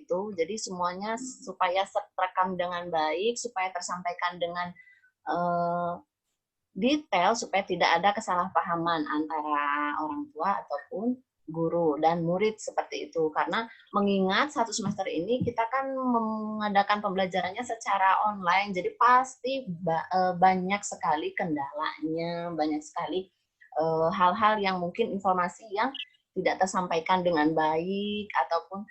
Itu jadi semuanya supaya terekam dengan baik, supaya tersampaikan dengan detail, supaya tidak ada kesalahpahaman antara orang tua ataupun guru dan murid seperti itu. Karena mengingat satu semester ini kita kan mengadakan pembelajarannya secara online, jadi pasti banyak sekali kendalanya, banyak sekali hal-hal yang mungkin informasi yang tidak tersampaikan dengan baik, ataupun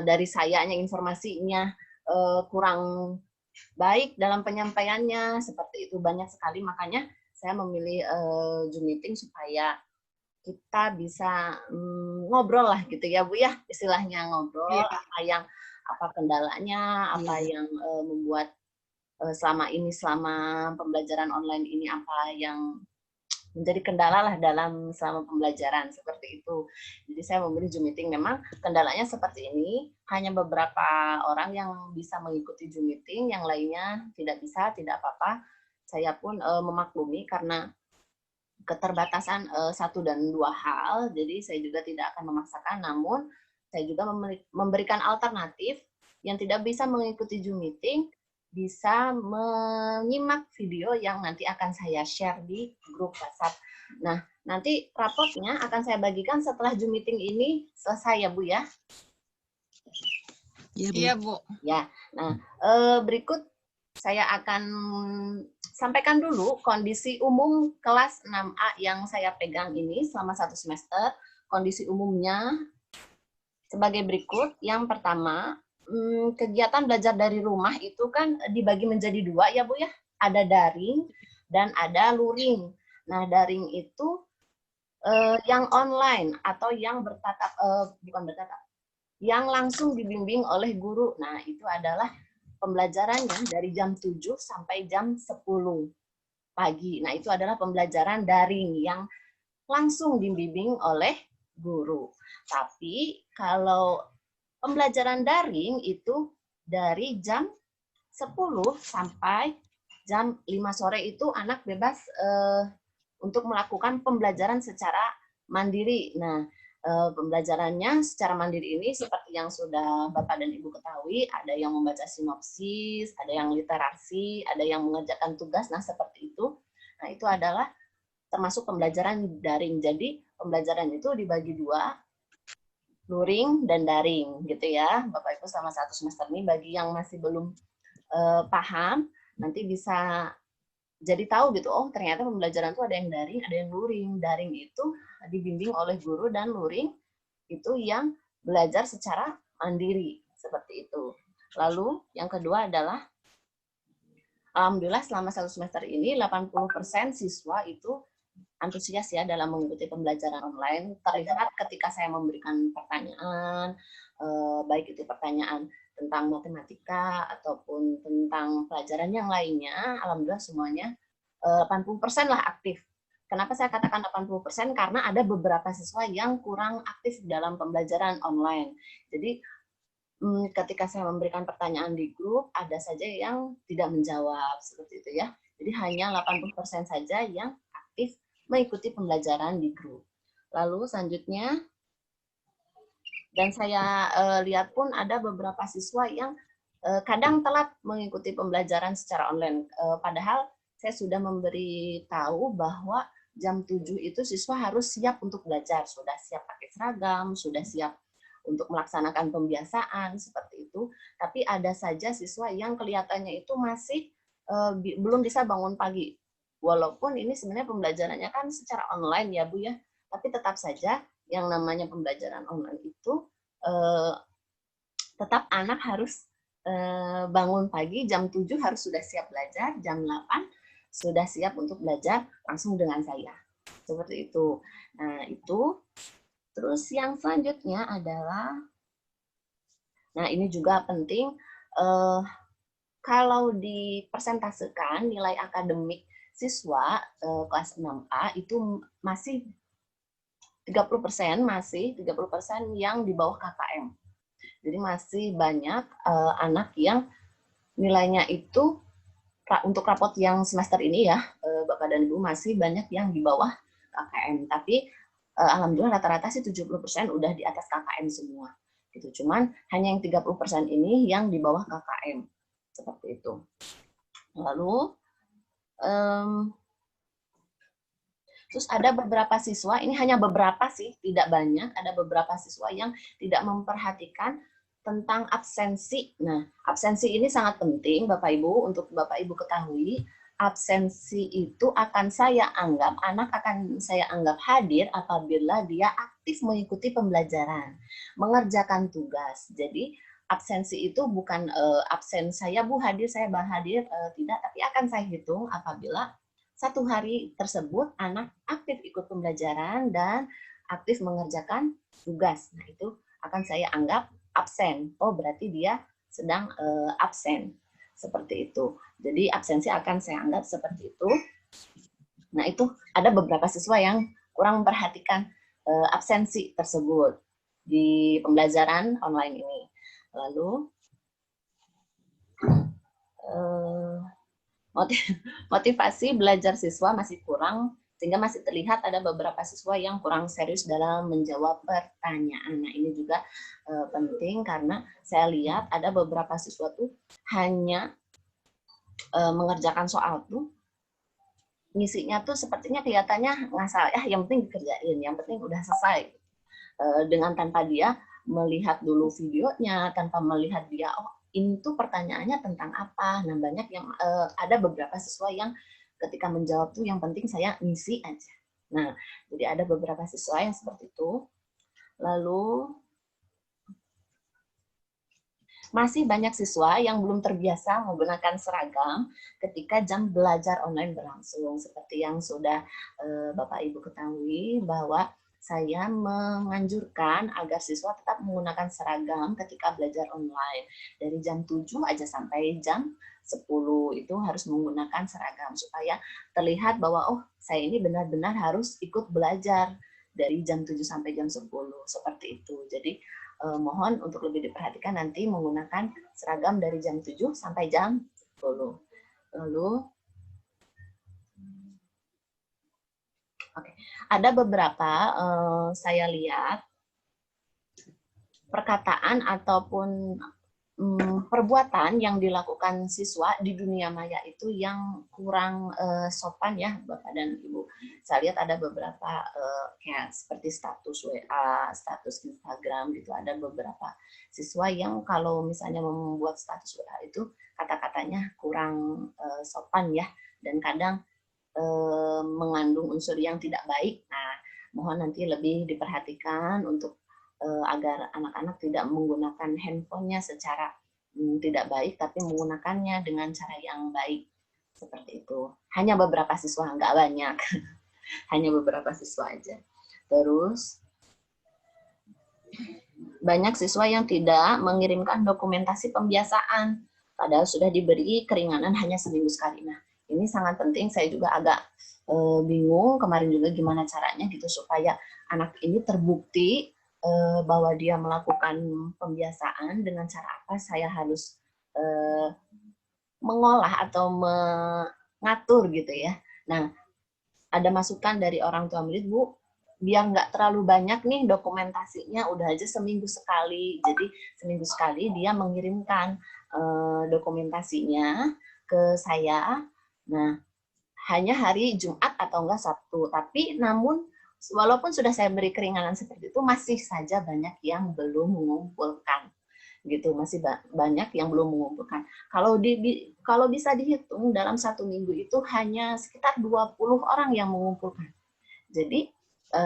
dari sayanya informasinya kurang baik dalam penyampaiannya, seperti itu banyak sekali. Makanya saya memilih Zoom meeting supaya kita bisa ngobrol lah gitu ya Bu ya, istilahnya ngobrol apa kendalanya, apa yang membuat selama pembelajaran online ini apa yang menjadi kendala lah selama pembelajaran seperti itu. Jadi saya memilih Zoom meeting. Memang kendalanya seperti ini, hanya beberapa orang yang bisa mengikuti Zoom meeting, yang lainnya tidak bisa, tidak apa-apa. Saya pun memaklumi karena keterbatasan satu dan dua hal, jadi saya juga tidak akan memaksakan, namun saya juga memberikan alternatif yang tidak bisa mengikuti Zoom meeting, bisa menyimak video yang nanti akan saya share di grup WhatsApp. Nah, nanti raportnya akan saya bagikan setelah Zoom meeting ini selesai ya Bu ya. Iya, Bu. Iya, Bu. Ya, nah berikut saya akan sampaikan dulu kondisi umum kelas 6A yang saya pegang ini selama 1 semester. Kondisi umumnya sebagai berikut. Yang pertama, kegiatan belajar dari rumah itu kan dibagi menjadi 2 ya Bu ya. Ada daring dan ada luring. Nah, daring itu yang online atau yang bertatap, bukan bertatap, yang langsung dibimbing oleh guru. Nah, itu adalah pembelajarannya dari jam 7 sampai jam 10 pagi. Nah, itu adalah pembelajaran daring yang langsung dibimbing oleh guru. Tapi kalau pembelajaran daring itu dari jam 10 sampai jam 5 sore itu anak bebas untuk melakukan pembelajaran secara mandiri. Nah, pembelajarannya secara mandiri ini seperti yang sudah Bapak dan Ibu ketahui, ada yang membaca sinopsis, ada yang literasi, ada yang mengerjakan tugas. Nah, seperti itu. Nah, itu adalah termasuk pembelajaran daring. Jadi, pembelajaran itu dibagi 2, luring dan daring gitu ya. Bapak Ibu selama 1 semester ini bagi yang masih belum paham, nanti bisa jadi tahu gitu, oh ternyata pembelajaran itu ada yang daring, ada yang luring. Daring itu dibimbing oleh guru dan luring itu yang belajar secara mandiri, seperti itu. Lalu yang kedua adalah, alhamdulillah selama 1 semester ini 80% siswa itu antusias ya dalam mengikuti pembelajaran online. Terlihat ketika saya memberikan pertanyaan, baik itu pertanyaan tentang matematika ataupun tentang pelajaran yang lainnya, alhamdulillah semuanya 80% lah aktif. Kenapa saya katakan 80%? Karena ada beberapa siswa yang kurang aktif dalam pembelajaran online. Jadi ketika saya memberikan pertanyaan di grup, ada saja yang tidak menjawab, seperti itu ya. Jadi hanya 80% saja yang aktif mengikuti pembelajaran di grup. Lalu selanjutnya, dan saya lihat pun ada beberapa siswa yang kadang telat mengikuti pembelajaran secara online. Padahal saya sudah memberi tahu bahwa jam 7 itu siswa harus siap untuk belajar, sudah siap pakai seragam, sudah siap untuk melaksanakan pembiasaan, seperti itu. Tapi ada saja siswa yang kelihatannya itu masih belum bisa bangun pagi. Walaupun ini sebenarnya pembelajarannya kan secara online ya Bu ya, tapi tetap saja yang namanya pembelajaran online itu tetap anak harus bangun pagi, jam 7 harus sudah siap belajar, jam 8 sudah siap untuk belajar langsung dengan saya. Seperti itu. Nah, itu. Terus yang selanjutnya adalah, nah ini juga penting, kalau dipersentasekan nilai akademik siswa kelas 6A itu masih 30% yang di bawah KKM. Jadi masih banyak anak yang nilainya itu untuk rapot yang semester ini ya, Bapak dan Ibu, masih banyak yang di bawah KKM. Tapi alhamdulillah rata-rata sih 70% udah di atas KKM semua. Gitu. Cuman hanya yang 30% ini yang di bawah KKM. Seperti itu. Lalu terus ada beberapa siswa, ini hanya beberapa sih, tidak banyak, ada beberapa siswa yang tidak memperhatikan tentang absensi. Nah, absensi ini sangat penting Bapak Ibu, untuk Bapak Ibu ketahui, absensi itu akan saya anggap, anak akan saya anggap hadir apabila dia aktif mengikuti pembelajaran, mengerjakan tugas. Jadi, absensi itu bukan absen saya Bu hadir, saya hadir, tidak, tapi akan saya hitung apabila 1 hari tersebut anak aktif ikut pembelajaran dan aktif mengerjakan tugas. Nah, itu akan saya anggap absen. Oh, berarti dia sedang absen. Seperti itu. Jadi absensi akan saya anggap seperti itu. Nah, itu ada beberapa siswa yang kurang memperhatikan absensi tersebut di pembelajaran online ini. Lalu motivasi belajar siswa masih kurang, sehingga masih terlihat ada beberapa siswa yang kurang serius dalam menjawab pertanyaan. Nah, ini juga penting karena saya lihat ada beberapa siswa tuh hanya mengerjakan soal tuh, ngisinya tuh sepertinya kelihatannya ngasal, yang penting dikerjain, yang penting udah selesai. Dengan tanpa dia melihat dulu videonya, tanpa melihat dia, oh ini tuh pertanyaannya tentang apa. Nah banyak yang ada beberapa siswa yang ketika menjawab tuh yang penting saya ngisi aja. Nah jadi ada beberapa siswa yang seperti itu. Lalu masih banyak siswa yang belum terbiasa menggunakan seragam ketika jam belajar online berlangsung. Seperti yang sudah Bapak Ibu ketahui bahwa saya menganjurkan agar siswa tetap menggunakan seragam ketika belajar online. Dari jam 7 aja sampai jam 10 itu harus menggunakan seragam supaya terlihat bahwa oh saya ini benar-benar harus ikut belajar dari jam 7 sampai jam 10 seperti itu. Jadi mohon untuk lebih diperhatikan nanti menggunakan seragam dari jam 7 sampai jam 10. Lalu ada beberapa saya lihat perkataan ataupun perbuatan yang dilakukan siswa di dunia maya itu yang kurang sopan ya Bapak dan Ibu. Saya lihat ada beberapa kayak seperti status WA, status Instagram gitu. Ada beberapa siswa yang kalau misalnya membuat status WA itu kata-katanya kurang sopan ya, dan kadang mengandung unsur yang tidak baik. Nah, mohon nanti lebih diperhatikan untuk agar anak-anak tidak menggunakan handphonenya secara tidak baik, tapi menggunakannya dengan cara yang baik. Seperti itu. Hanya beberapa siswa, nggak banyak. Hanya beberapa siswa aja. Terus, banyak siswa yang tidak mengirimkan dokumentasi pembiasaan, padahal sudah diberi keringanan hanya seminggu sekali. Nah, ini sangat penting, saya juga agak bingung kemarin juga gimana caranya gitu supaya anak ini terbukti bahwa dia melakukan pembiasaan dengan cara apa saya harus mengolah atau mengatur gitu ya. Nah, ada masukan dari orang tua murid, Bu, biar nggak terlalu banyak nih dokumentasinya, udah aja seminggu sekali. Jadi seminggu sekali dia mengirimkan dokumentasinya ke saya. Nah, hanya hari Jumat atau enggak Sabtu. Tapi namun walaupun sudah saya beri keringanan seperti itu, masih saja banyak yang belum mengumpulkan, gitu. Masih banyak yang belum mengumpulkan. Kalau bisa dihitung dalam satu minggu itu hanya sekitar 20 orang yang mengumpulkan. Jadi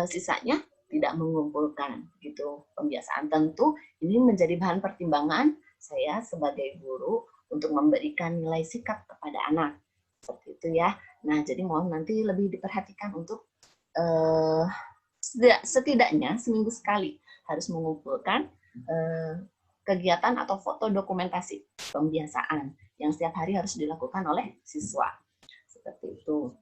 sisanya tidak mengumpulkan, gitu. Pembiasaan tentu ini menjadi bahan pertimbangan saya sebagai guru untuk memberikan nilai sikap kepada anak. Seperti itu ya. Nah, jadi mohon nanti lebih diperhatikan untuk setidaknya seminggu sekali harus mengumpulkan kegiatan atau foto dokumentasi pembiasaan yang setiap hari harus dilakukan oleh siswa. Seperti itu.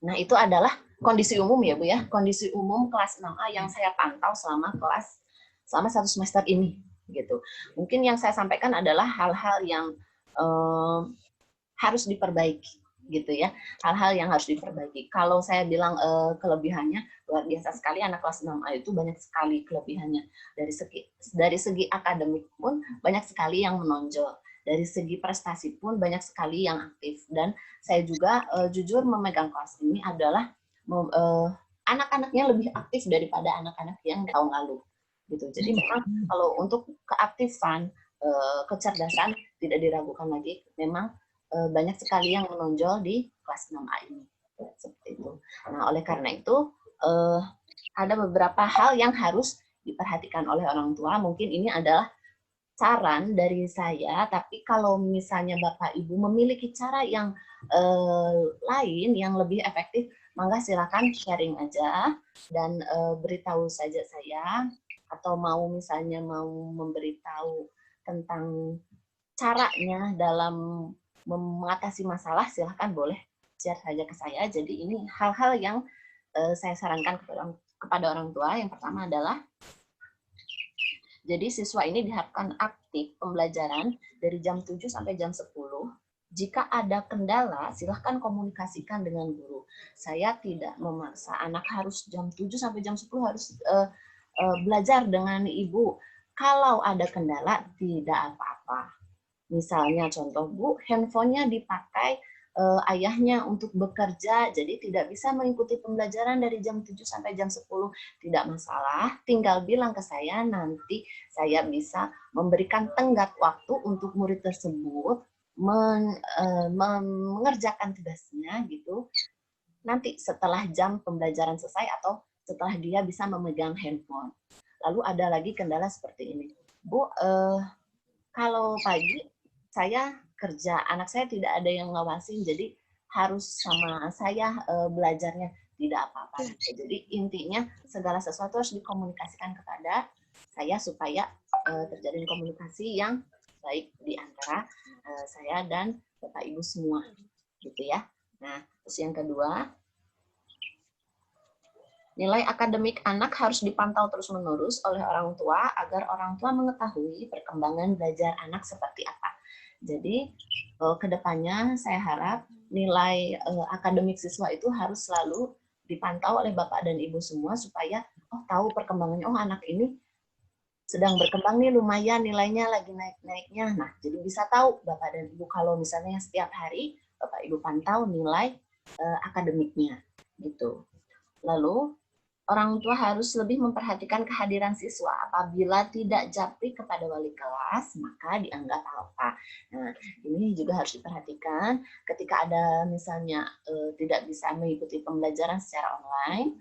Nah, itu adalah kondisi umum ya Bu ya, kondisi umum kelas 6A yang saya pantau selama satu semester ini gitu. Mungkin yang saya sampaikan adalah hal-hal yang harus diperbaiki gitu ya, hal-hal yang harus diperbaiki. Kalau saya bilang kelebihannya luar biasa sekali, anak kelas 6A itu banyak sekali kelebihannya. Dari segi akademik pun banyak sekali yang menonjol, dari segi prestasi pun banyak sekali yang aktif. Dan saya juga jujur memegang kelas ini adalah anak-anaknya lebih aktif daripada anak-anak yang tahun lalu gitu. Jadi memang kalau untuk keaktifan, kecerdasan tidak diragukan lagi, memang banyak sekali yang menonjol di kelas 6A ini. Seperti itu. Nah, oleh karena itu, ada beberapa hal yang harus diperhatikan oleh orang tua. Mungkin ini adalah saran dari saya, tapi kalau misalnya Bapak Ibu memiliki cara yang lain, yang lebih efektif, mangga silakan sharing aja dan beritahu saja saya, atau mau misalnya mau memberitahu tentang caranya dalam mengatasi masalah, silahkan boleh share saja ke saya. Jadi ini hal-hal yang saya sarankan kepada orang tua. Yang pertama adalah, jadi siswa ini diharapkan aktif pembelajaran dari jam 7 sampai jam 10. Jika ada kendala, silahkan komunikasikan dengan guru. Saya tidak memaksa anak harus jam 7 sampai jam 10 harus belajar dengan ibu. Kalau ada kendala, tidak apa-apa. Misalnya contoh Bu, handphonenya dipakai ayahnya untuk bekerja, jadi tidak bisa mengikuti pembelajaran dari jam 7 sampai jam 10, tidak masalah, tinggal bilang ke saya, nanti saya bisa memberikan tenggat waktu untuk murid tersebut mengerjakan tugasnya gitu, nanti setelah jam pembelajaran selesai atau setelah dia bisa memegang handphone. Lalu ada lagi kendala seperti ini, Bu, kalau pagi saya kerja, anak saya tidak ada yang ngawasin, jadi harus sama saya belajarnya, tidak apa-apa. Jadi intinya segala sesuatu harus dikomunikasikan kepada saya supaya terjadi komunikasi yang baik di antara saya dan Bapak Ibu semua, gitu ya. Nah, terus yang kedua, nilai akademik anak harus dipantau terus-menerus oleh orang tua agar orang tua mengetahui perkembangan belajar anak seperti apa. Jadi, ke depannya saya harap nilai akademik siswa itu harus selalu dipantau oleh Bapak dan Ibu semua supaya tahu perkembangannya, anak ini sedang berkembang nih, lumayan nilainya lagi naik-naiknya. Nah, jadi bisa tahu Bapak dan Ibu kalau misalnya setiap hari Bapak Ibu pantau nilai akademiknya gitu. Lalu orang tua harus lebih memperhatikan kehadiran siswa. Apabila tidak japri kepada wali kelas, maka dianggap alfa. Nah, ini juga harus diperhatikan ketika ada misalnya tidak bisa mengikuti pembelajaran secara online,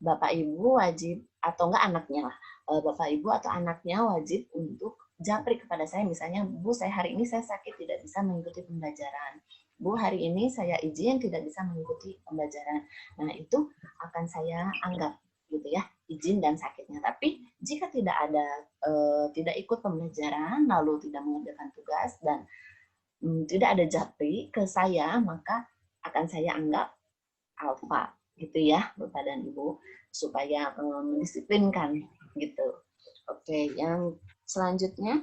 Bapak Ibu wajib, atau enggak anaknya lah, Bapak Ibu atau anaknya wajib untuk japri kepada saya, misalnya, Bu, saya hari ini saya sakit tidak bisa mengikuti pembelajaran. Bu, hari ini saya izin tidak bisa mengikuti pembelajaran. Nah, itu akan saya anggap gitu ya, izin dan sakitnya. Tapi jika tidak ada tidak ikut pembelajaran lalu tidak mengerjakan tugas dan tidak ada japri ke saya, maka akan saya anggap alfa gitu ya, Bapak dan Ibu, supaya mendisiplinkan gitu. Oke, yang selanjutnya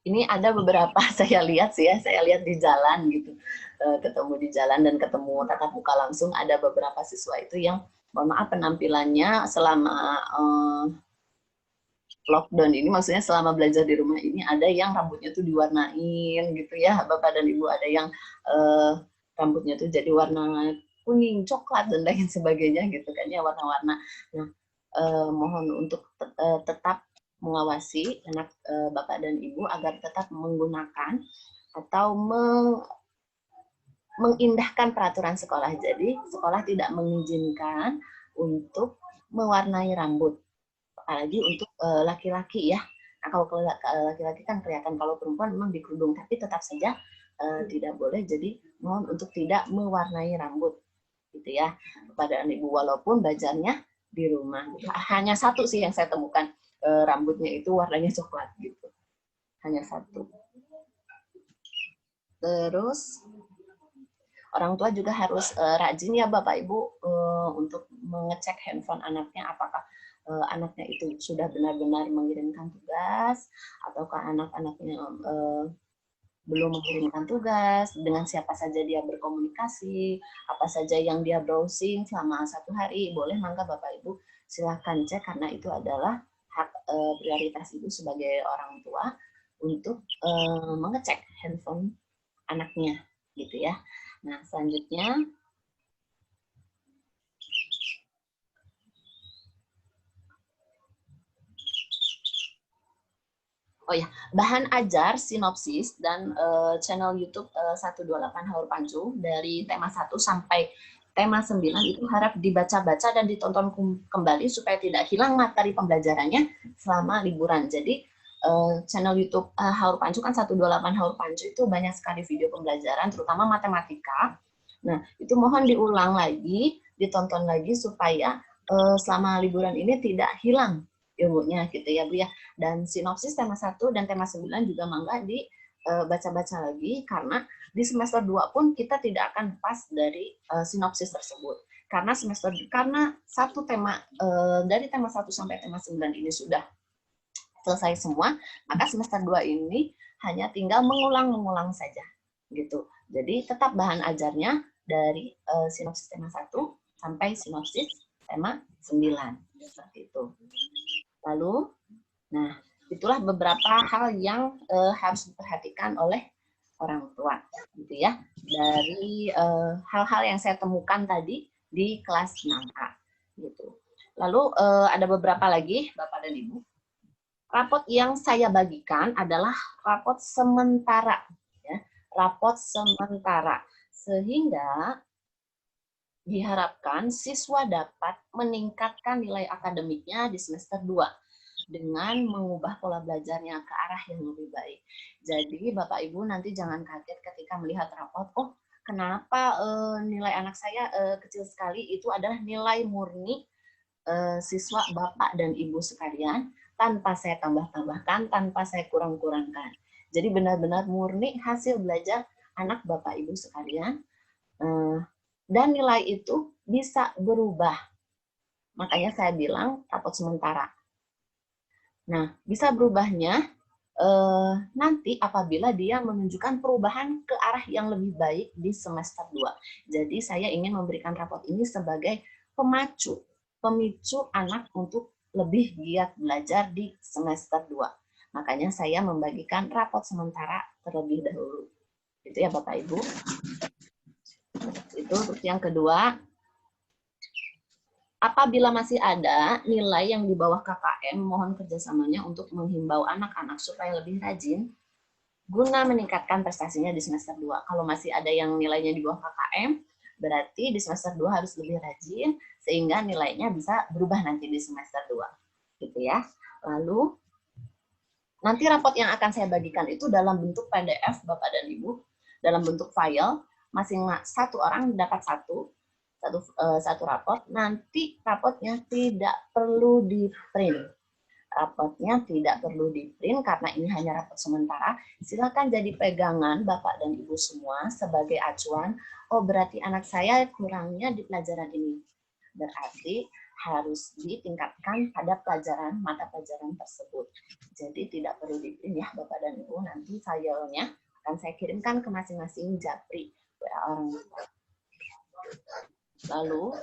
ini ada beberapa saya lihat sih ya, saya lihat di jalan gitu, ketemu di jalan dan ketemu tatap muka langsung, ada beberapa siswa itu yang mohon maaf penampilannya selama lockdown ini, maksudnya selama belajar di rumah ini, ada yang rambutnya tuh diwarnain gitu ya, Bapak dan Ibu, ada yang rambutnya tuh jadi warna kuning, coklat, dan lain sebagainya gitu kan ya, warna-warna. Nah, mohon untuk tetap mengawasi anak Bapak dan Ibu agar tetap menggunakan atau mengindahkan peraturan sekolah. Jadi, sekolah tidak mengizinkan untuk mewarnai rambut, apalagi untuk laki-laki ya. Nah, kalau laki-laki kan kelihatan, kalau perempuan memang di kerudung, tapi tetap saja tidak boleh. Jadi mohon untuk tidak mewarnai rambut, gitu ya, kepada ibu walaupun belajarnya di rumah. Hanya satu sih yang saya temukan rambutnya itu warnanya coklat gitu, hanya satu. Terus orang tua juga harus rajin ya Bapak Ibu untuk mengecek handphone anaknya, apakah anaknya itu sudah benar-benar mengirimkan tugas, ataukah anak-anaknya belum mengirimkan tugas, dengan siapa saja dia berkomunikasi, apa saja yang dia browsing selama 1 hari, boleh mangga Bapak Ibu silahkan cek, karena itu adalah hak prioritas Ibu sebagai orang tua untuk mengecek handphone anaknya gitu ya. Nah, selanjutnya bahan ajar, sinopsis, dan channel YouTube 128 Haur Pancu dari tema 1 sampai tema 9 itu harap dibaca-baca dan ditonton kembali supaya tidak hilang materi pembelajarannya selama liburan. Jadi channel YouTube Haur Pancu kan 128 Haur Pancu itu banyak sekali video pembelajaran, terutama matematika. Nah, itu mohon diulang lagi, ditonton lagi supaya selama liburan ini tidak hilang ilmunya gitu ya Bu ya. Dan sinopsis tema 1 dan tema 9 juga mangga dibaca-baca lagi, karena di semester 2 pun kita tidak akan lepas dari sinopsis tersebut. Karena satu tema dari tema 1 sampai tema 9 ini sudah selesai semua, maka semester 2 ini hanya tinggal mengulang-mengulang saja gitu. Jadi tetap bahan ajarnya dari sinopsis tema 1 sampai sinopsis tema 9 seperti itu. Lalu, nah, Itulah beberapa hal yang harus diperhatikan oleh orang tua, gitu ya. Dari hal-hal yang saya temukan tadi di kelas 6A, gitu. Lalu ada beberapa lagi, Bapak dan Ibu. Rapot yang saya bagikan adalah rapot sementara, ya. Rapot sementara, sehingga diharapkan siswa dapat meningkatkan nilai akademiknya di semester 2 dengan mengubah pola belajarnya ke arah yang lebih baik. Jadi Bapak Ibu nanti jangan kaget ketika melihat rapot, oh kenapa nilai anak saya kecil sekali, itu adalah nilai murni siswa Bapak dan Ibu sekalian, tanpa saya tambah-tambahkan, tanpa saya kurang-kurangkan. Jadi benar-benar murni hasil belajar anak Bapak Ibu sekalian, dan nilai itu bisa berubah. Makanya saya bilang rapot sementara. Nah, bisa berubahnya nanti apabila dia menunjukkan perubahan ke arah yang lebih baik di semester 2. Jadi saya ingin memberikan rapot ini sebagai pemicu anak untuk lebih giat belajar di semester 2. Makanya saya membagikan rapot sementara terlebih dahulu. Itu ya Bapak Ibu. Itu untuk yang kedua. Apabila masih ada nilai yang di bawah KKM, mohon kerjasamanya untuk menghimbau anak-anak supaya lebih rajin guna meningkatkan prestasinya di semester 2. Kalau masih ada yang nilainya di bawah KKM, berarti di semester 2 harus lebih rajin sehingga nilainya bisa berubah nanti di semester 2. Gitu ya. Lalu nanti rapot yang akan saya bagikan itu dalam bentuk PDF Bapak dan Ibu, dalam bentuk file, masing-masing satu orang dapat satu rapot. Nanti rapotnya tidak perlu di print. Rapotnya tidak perlu di print karena ini hanya rapot sementara. Silakan jadi pegangan Bapak dan Ibu semua sebagai acuan. Oh berarti anak saya kurangnya di pelajaran ini. Berarti harus ditingkatkan pada mata pelajaran tersebut. Jadi tidak perlu di print ya Bapak dan Ibu. Nanti filenya akan saya kirimkan ke masing-masing japri orang tua. Lalu,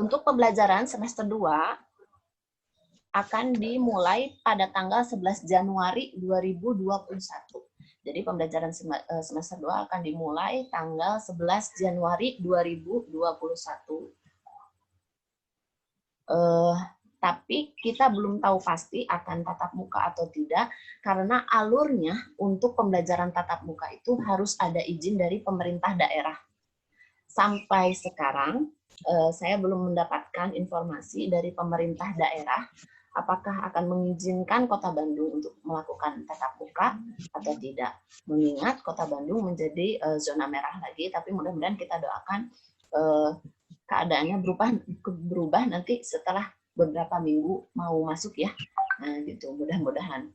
untuk pembelajaran semester 2 akan dimulai pada tanggal 11 Januari 2021. Jadi pembelajaran semester 2 akan dimulai tanggal 11 Januari 2021. Tapi kita belum tahu pasti akan tatap muka atau tidak, karena alurnya untuk pembelajaran tatap muka itu harus ada izin dari pemerintah daerah. Sampai sekarang, saya belum mendapatkan informasi dari pemerintah daerah apakah akan mengizinkan Kota Bandung untuk melakukan tatap muka atau tidak. Mengingat Kota Bandung menjadi zona merah lagi, tapi mudah-mudahan kita doakan keadaannya berubah nanti setelah beberapa minggu mau masuk ya. Nah, gitu, mudah-mudahan.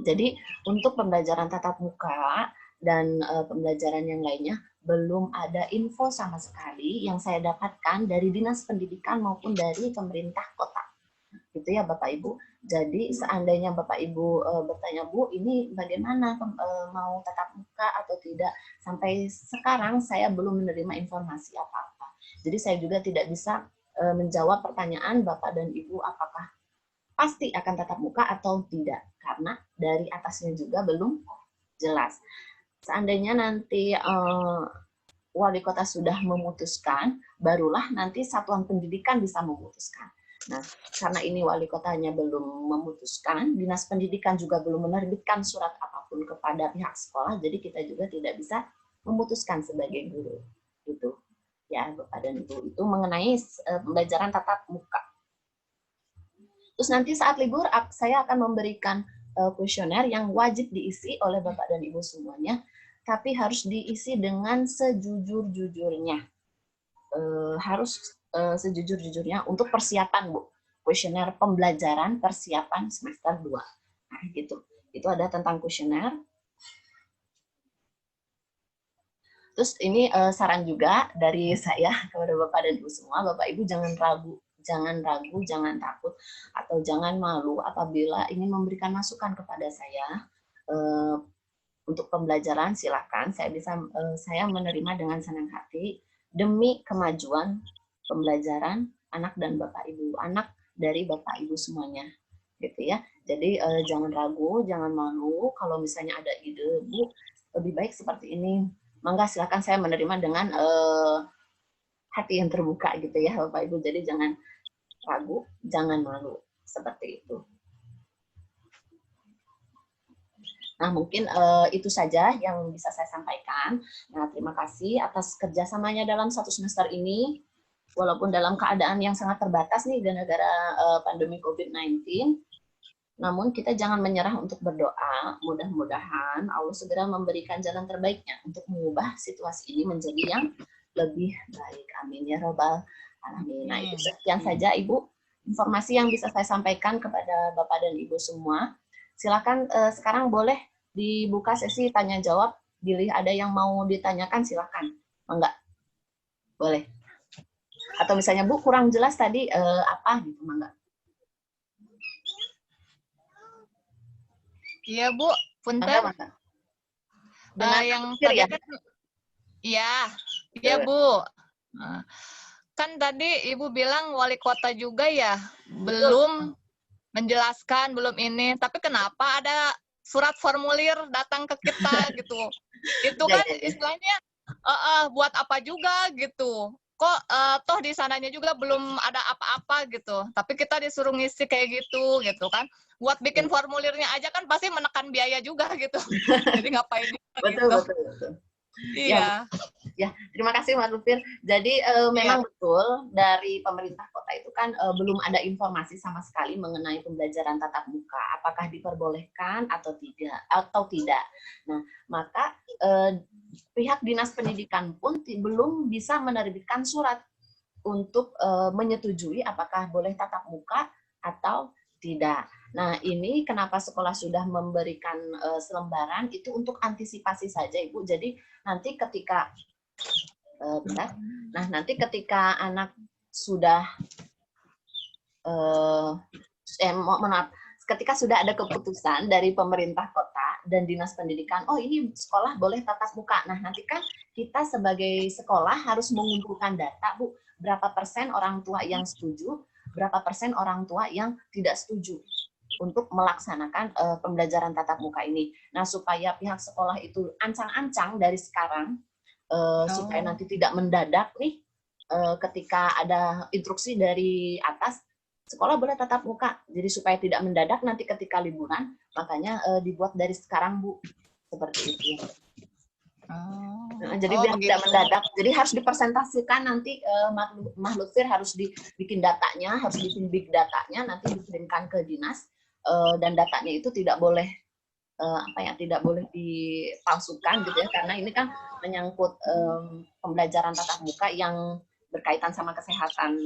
Jadi untuk pembelajaran tatap muka dan pembelajaran yang lainnya belum ada info sama sekali yang saya dapatkan dari Dinas Pendidikan maupun dari pemerintah kota. Gitu ya Bapak Ibu. Jadi seandainya Bapak Ibu bertanya, Bu, ini bagaimana mau tatap muka atau tidak? Sampai sekarang saya belum menerima informasi apa-apa. Jadi saya juga tidak bisa menjawab pertanyaan Bapak dan Ibu apakah pasti akan tatap muka atau tidak. Karena dari atasnya juga belum jelas. Seandainya nanti wali kota sudah memutuskan, barulah nanti satuan pendidikan bisa memutuskan. Nah, karena ini wali kotanya belum memutuskan, dinas pendidikan juga belum menerbitkan surat apapun kepada pihak sekolah, jadi kita juga tidak bisa memutuskan sebagai guru. Gitu. Ya, Bapak dan Ibu, itu mengenai pembelajaran tatap muka. Terus nanti saat libur, saya akan memberikan kuesioner yang wajib diisi oleh Bapak dan Ibu semuanya, tapi harus diisi dengan sejujur-jujurnya. Harus sejujur-jujurnya untuk persiapan, Bu. Kuesioner pembelajaran persiapan semester 2. Nah, gitu. Itu ada tentang kuesioner. Terus ini saran juga dari saya kepada Bapak dan Ibu semua, Bapak Ibu jangan ragu, jangan takut, atau jangan malu apabila ingin memberikan masukan kepada saya. Untuk pembelajaran silakan, saya menerima dengan senang hati demi kemajuan pembelajaran anak dan Bapak Ibu, anak dari Bapak Ibu semuanya. gitu ya. Jadi jangan ragu, jangan malu. Kalau misalnya ada ide, Bu, lebih baik seperti ini. Mangga silakan, saya menerima dengan hati yang terbuka gitu ya, Bapak Ibu. Jadi jangan ragu, jangan malu, seperti itu. Nah, mungkin itu saja yang bisa saya sampaikan. Nah, terima kasih atas kerjasamanya dalam 1 semester ini. Walaupun dalam keadaan yang sangat terbatas nih, gara-gara pandemi COVID-19, namun kita jangan menyerah untuk berdoa. Mudah-mudahan Allah segera memberikan jalan terbaiknya untuk mengubah situasi ini menjadi yang lebih baik. Amin ya robbal alamin. Nah, itu sekian saja Ibu informasi yang bisa saya sampaikan kepada Bapak dan Ibu semua. Silakan sekarang boleh dibuka sesi tanya jawab. Bila ada yang mau ditanyakan silakan. Enggak? Boleh. Atau misalnya Bu kurang jelas tadi apa gitu, enggak? Iya Bu, punten. Yang tadi ya? kan, iya Bu. Kan tadi Ibu bilang wali kota juga ya, belum menjelaskan, belum ini. Tapi kenapa ada surat formulir datang ke kita gitu? Itu kan istilahnya buat apa juga gitu? Kok toh di sananya juga belum ada apa-apa gitu. Tapi kita disuruh ngisi kayak gitu kan? Buat bikin formulirnya aja kan pasti menekan biaya juga gitu. Jadi ngapain betul, gitu. betul. Iya. Ya, terima kasih Mas Lutfir. Jadi memang betul dari pemerintah kota itu kan belum ada informasi sama sekali mengenai pembelajaran tatap muka. Apakah diperbolehkan atau tidak. Nah, maka pihak Dinas Pendidikan pun belum bisa menerbitkan surat untuk menyetujui apakah boleh tatap muka atau tidak. Nah, ini kenapa sekolah sudah memberikan selembaran itu untuk antisipasi saja, Ibu. Jadi nanti ketika nanti ketika anak sudah ketika sudah ada keputusan dari pemerintah kota dan dinas pendidikan, oh ini sekolah boleh tatap muka. Nah, nanti kan kita sebagai sekolah harus mengumpulkan data, Bu, berapa persen orang tua yang setuju, berapa persen orang tua yang tidak setuju untuk melaksanakan pembelajaran tatap muka ini. Nah, supaya pihak sekolah itu ancang-ancang dari sekarang, supaya nanti tidak mendadak nih, ketika ada instruksi dari atas, sekolah boleh tatap muka. Jadi supaya tidak mendadak nanti ketika liburan, makanya dibuat dari sekarang, Bu. Seperti itu. Jadi biar tidak mendadak. Jadi harus dipresentasikan nanti, Mah Lutfir harus dibikin datanya, harus bikin big datanya, nanti dikirimkan ke dinas, dan datanya itu tidak boleh tidak boleh dipalsukan gitu ya, karena ini kan menyangkut pembelajaran tatap muka yang berkaitan sama kesehatan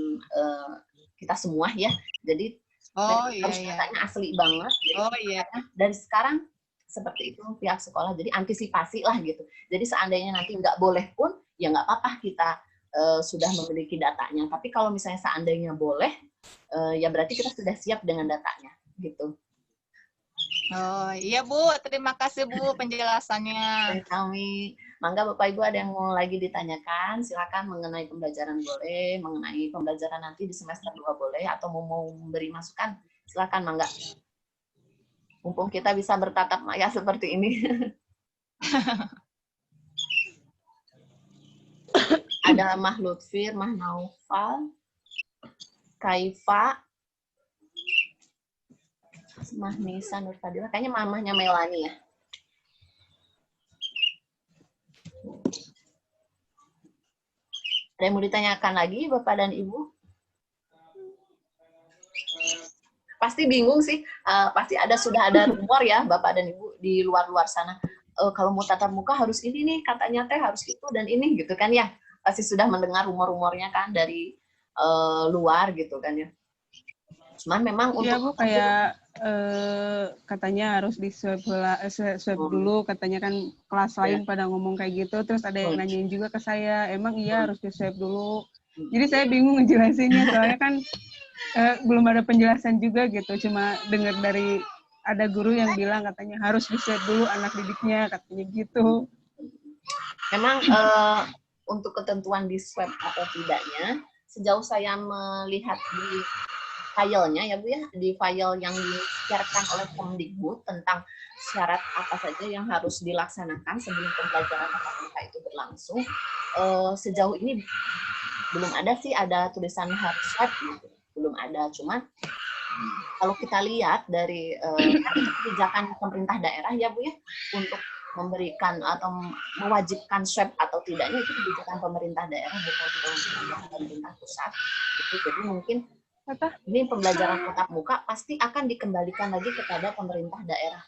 kita semua ya. Jadi harus datanya asli banget. Jadi dari sekarang seperti itu pihak sekolah. Jadi antisipasi lah gitu. Jadi seandainya nanti nggak boleh pun ya nggak apa-apa, kita sudah memiliki datanya. Tapi kalau misalnya seandainya boleh, ya berarti kita sudah siap dengan datanya gitu. Oh iya Bu, terima kasih Bu penjelasannya. Kami, mangga Bapak Ibu ada yang mau lagi ditanyakan, silakan mengenai pembelajaran boleh, mengenai pembelajaran nanti di semester 2 boleh, atau mau memberi masukan, silakan mangga. Mumpung kita bisa bertatap maya seperti ini. Ada Mah Lutfir, Mah Naufal, Kaifa, Mah Nisa, Nur Fadila, kayaknya mamahnya Melani ya. Ada yang mau ditanyakan lagi Bapak dan Ibu? Pasti bingung sih, pasti sudah ada rumor ya Bapak dan Ibu di luar-luar sana. Kalau mau tatap muka harus ini nih, katanya teh harus itu dan ini gitu kan ya. Pasti sudah mendengar rumor-rumornya kan dari luar gitu kan ya. Cuman memang ya, Bu, kayak katanya harus di swab dulu, katanya kan kelas lain pada ngomong kayak gitu, terus ada yang nanyain juga ke saya, emang iya harus di swab dulu. Jadi saya bingung ngejelasinnya, soalnya kan belum ada penjelasan juga gitu, cuma dengar dari ada guru yang bilang katanya harus di swab dulu anak didiknya, katanya gitu. Memang untuk ketentuan di swab atau tidaknya, sejauh saya melihat di filenya ya Bu ya, di file yang disiarkan oleh Kemdikbud tentang syarat apa saja yang harus dilaksanakan sebelum pembelajaran tatap muka itu berlangsung. Sejauh ini belum ada sih ada tulisan harus swab gitu. Belum ada, cuman kalau kita lihat dari kebijakan pemerintah daerah ya Bu ya, untuk memberikan atau mewajibkan swab atau tidaknya itu kebijakan pemerintah daerah, bukan kebijakan pemerintah pusat. Gitu. Jadi mungkin ini pembelajaran tatap muka pasti akan dikembalikan lagi kepada pemerintah daerah.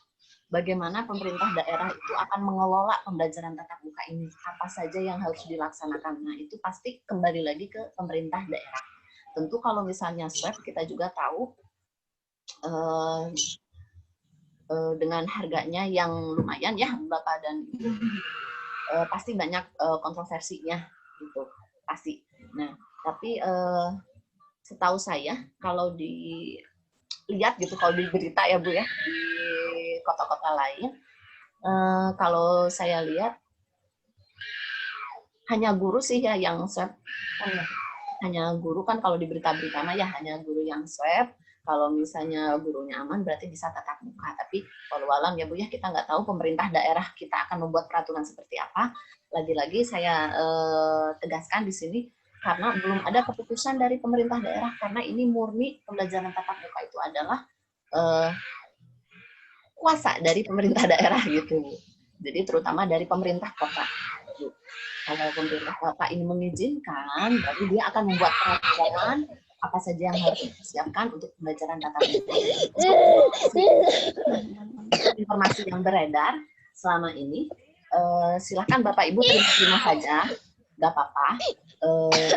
Bagaimana pemerintah daerah itu akan mengelola pembelajaran tatap muka ini, apa saja yang harus dilaksanakan. Nah, itu pasti kembali lagi ke pemerintah daerah. Tentu kalau misalnya swab, kita juga tahu dengan harganya yang lumayan ya, Bapak dan Ibu, pasti banyak kontroversinya, gitu, pasti. Nah, tapi setahu saya, kalau dilihat gitu, kalau di berita ya Bu ya, di kota-kota lain, kalau saya lihat hanya guru sih ya yang swab. Hanya guru kan kalau di berita-berita mah ya hanya guru yang swab. Kalau misalnya gurunya aman berarti bisa tatap muka. Tapi walau ya Bu ya, kita nggak tahu pemerintah daerah kita akan membuat peraturan seperti apa. Lagi-lagi saya tegaskan di sini karena belum ada keputusan dari pemerintah daerah, karena ini murni pembelajaran tatap muka itu adalah kuasa dari pemerintah daerah gitu. Jadi terutama dari pemerintah kota. Kalau pemerintah kota ini mengizinkan, berarti dia akan membuat peraturan apa saja yang harus disiapkan untuk pembelajaran tatap muka. Informasi yang beredar selama ini, silakan Bapak Ibu terima saja, nggak apa-apa,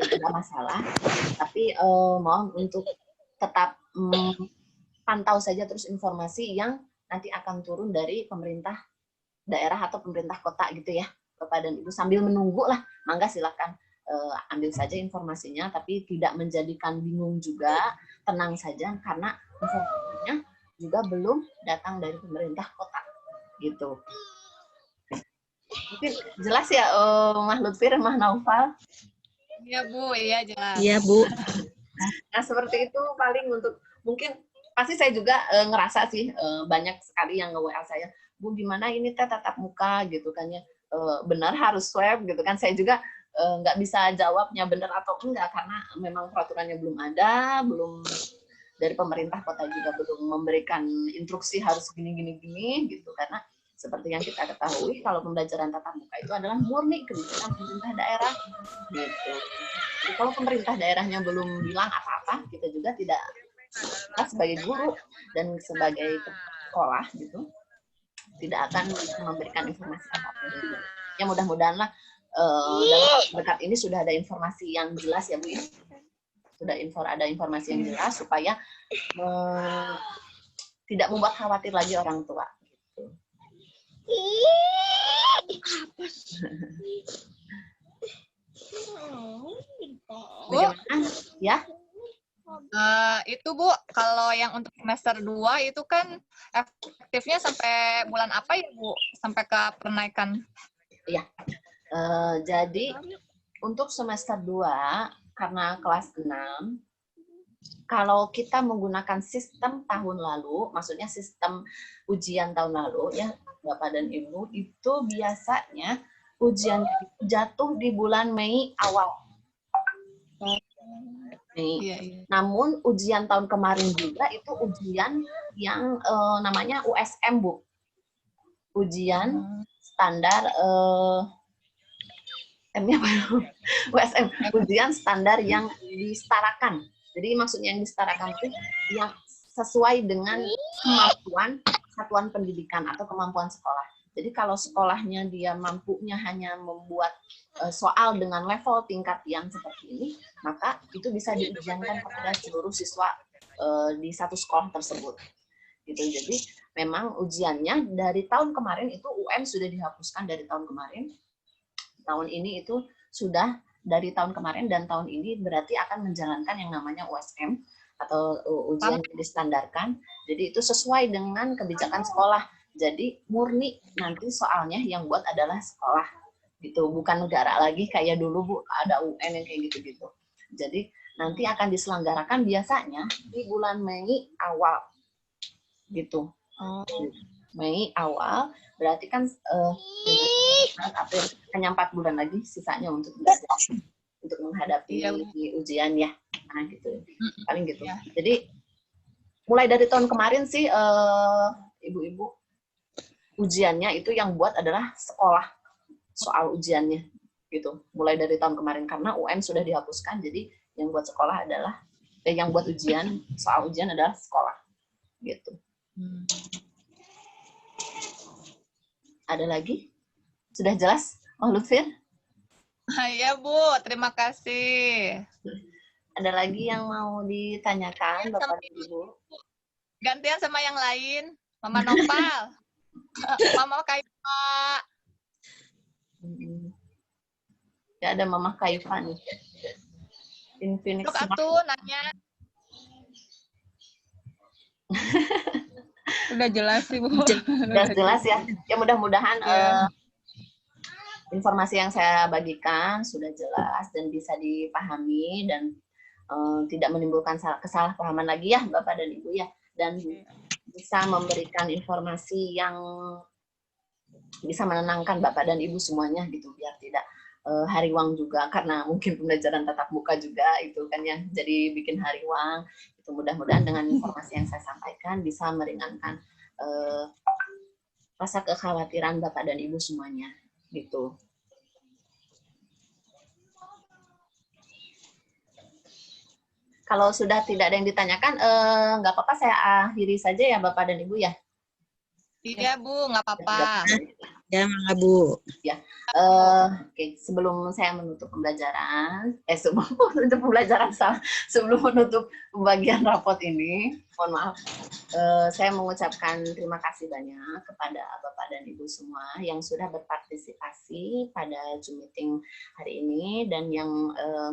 nggak masalah. Tapi mohon untuk tetap pantau saja terus informasi yang nanti akan turun dari pemerintah daerah atau pemerintah kota gitu ya, Bapak dan Ibu, sambil menunggu lah, mangga silakan ambil saja informasinya, tapi tidak menjadikan bingung juga, tenang saja karena informasinya juga belum datang dari pemerintah kota gitu. Mungkin jelas ya Mah Lutfir, Mah Naufal? Iya Bu, iya jelas. Iya Bu. Nah seperti itu paling untuk, mungkin pasti saya juga ngerasa sih banyak sekali yang nge-WA saya, Bu gimana ini tatap muka gitu kan ya, benar harus swab gitu kan. Saya juga nggak bisa jawabnya benar atau enggak karena memang peraturannya belum ada, belum dari pemerintah kota juga belum memberikan instruksi harus gini gitu, karena seperti yang kita ketahui kalau pembelajaran tatap muka itu adalah murni kebijakan pemerintah daerah gitu. Jadi kalau pemerintah daerahnya belum bilang apa-apa, kita juga tidak, kita sebagai guru dan sebagai sekolah gitu tidak akan memberikan informasi apapun. Ya mudah-mudahan lah dalam dekat ini sudah ada informasi yang jelas ya Bu ya. Sudah ada informasi yang jelas supaya tidak membuat khawatir lagi orang tua. Bagaimana? Ya? Itu Bu, kalau yang untuk semester 2 itu kan efektifnya sampai bulan apa ya Bu? Sampai ke penaikan? Iya. Jadi untuk semester 2 karena kelas 6, kalau kita menggunakan sistem tahun lalu, maksudnya sistem ujian tahun lalu ya Bapak dan Ibu, itu biasanya ujian jatuh di bulan Mei awal. Mei. Iya. Namun ujian tahun kemarin juga itu ujian yang namanya USM Bu. Ujian standar USM, ujian standar yang disetarakan. Jadi maksudnya yang disetarakan itu yang sesuai dengan kemampuan satuan pendidikan atau kemampuan sekolah. Jadi kalau sekolahnya dia mampunya hanya membuat soal dengan level tingkat yang seperti ini, maka itu bisa diujiankan kepada seluruh siswa di satu sekolah tersebut. Gitu. Jadi memang ujiannya dari tahun kemarin itu UN sudah dihapuskan dari tahun kemarin. Tahun ini itu sudah dari tahun kemarin dan tahun ini berarti akan menjalankan yang namanya USM atau ujian yang distandarkan. Jadi itu sesuai dengan kebijakan sekolah. Jadi murni nanti soalnya yang buat adalah sekolah. Gitu, bukan negara lagi kayak dulu Bu, ada UN yang kayak gitu-gitu. Jadi nanti akan diselenggarakan biasanya di bulan Mei awal gitu. Oh. Mei awal berarti kan April, hanya 4 bulan lagi sisanya untuk belajar, untuk menghadapi ujian ya. Nah gitu, paling gitu. Ya. Jadi mulai dari tahun kemarin sih ibu-ibu ujiannya itu yang buat adalah sekolah, soal ujiannya gitu. Mulai dari tahun kemarin karena UN sudah dihapuskan, jadi yang buat sekolah adalah yang buat ujian, soal ujian adalah sekolah gitu. Ada lagi? Sudah jelas, Oh Lutfir? Ya Bu, terima kasih. Ada lagi yang mau ditanyakan Bapak dan Ibu? Gantian sama yang lain, Mama Nopal, Mama Kaifa. Ya ada Mama Kaifa nih. Infinix Untuk atuh nanya. Udah jelas sih, Bu. Udah jelas ya. Ya mudah-mudahan informasi yang saya bagikan sudah jelas dan bisa dipahami dan tidak menimbulkan kesalahpahaman lagi ya Bapak dan Ibu ya, dan bisa memberikan informasi yang bisa menenangkan Bapak dan Ibu semuanya gitu, biar tidak hariwang juga, karena mungkin pembelajaran tatap muka juga itu kan ya, jadi bikin hariwang. Itu mudah-mudahan dengan informasi yang saya sampaikan bisa meringankan rasa kekhawatiran Bapak dan Ibu semuanya gitu. Kalau sudah tidak ada yang ditanyakan, nggak apa-apa saya akhiri saja ya Bapak dan Ibu ya. Iya Bu, nggak apa-apa. Ya, Mangga Bu. Ya, oke. Sebelum saya menutup pembelajaran, sebelum menutup pembagian rapot ini, mohon maaf, saya mengucapkan terima kasih banyak kepada Bapak dan Ibu semua yang sudah berpartisipasi pada Zoom meeting hari ini, dan yang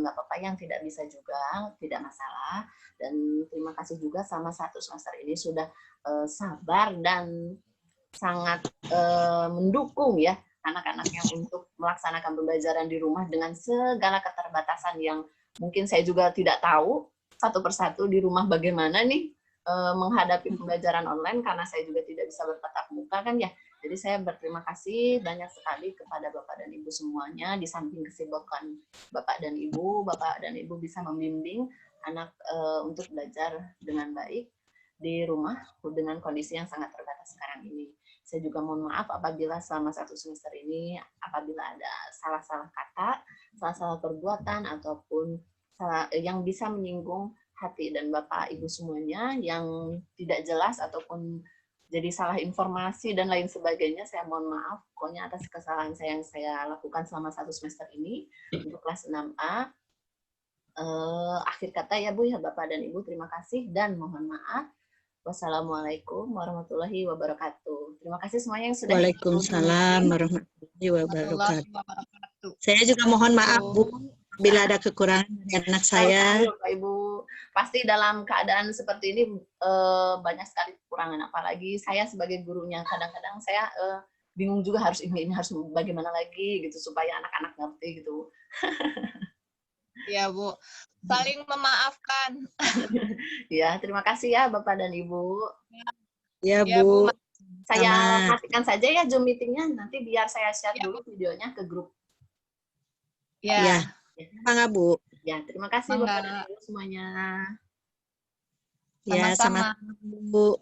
nggak apa-apa yang tidak bisa juga, tidak masalah. Dan terima kasih juga sama satu semester ini sudah sabar dan sangat mendukung ya anak-anaknya untuk melaksanakan pembelajaran di rumah dengan segala keterbatasan yang mungkin saya juga tidak tahu satu persatu di rumah bagaimana nih menghadapi pembelajaran online, karena saya juga tidak bisa bertatap muka kan ya. Jadi saya berterima kasih banyak sekali kepada Bapak dan Ibu semuanya, di samping kesibukan Bapak dan Ibu bisa membimbing anak untuk belajar dengan baik di rumah dengan kondisi yang sangat terbatas sekarang ini. Saya juga mohon maaf apabila selama satu semester ini apabila ada salah-salah kata, salah-salah perbuatan, ataupun yang bisa menyinggung hati dan Bapak Ibu semuanya yang tidak jelas ataupun jadi salah informasi dan lain sebagainya. Saya mohon maaf pokoknya atas kesalahan saya yang saya lakukan selama satu semester ini untuk kelas 6A. Akhir kata ya Bu ya Bapak dan Ibu, terima kasih dan mohon maaf. Wassalamualaikum warahmatullahi wabarakatuh. Terima kasih semuanya yang sudah. Waalaikumsalam warahmatullahi wabarakatuh. Saya juga mohon maaf Bu bila ada kekurangan dari anak saya. Bapak Ibu, pasti dalam keadaan seperti ini banyak sekali kekurangan, apalagi saya sebagai gurunya kadang-kadang saya bingung juga harus ini harus bagaimana lagi gitu supaya anak-anak ngerti gitu. Ya Bu, saling memaafkan. Ya, terima kasih ya Bapak dan Ibu. Ya Bu. Saya matikan saja ya Zoom meetingnya, nanti biar saya share dulu videonya ke grup. Ya. Mangga Bu. Ya, terima kasih Bapak dan Ibu semuanya. Ya, sama-sama Bu.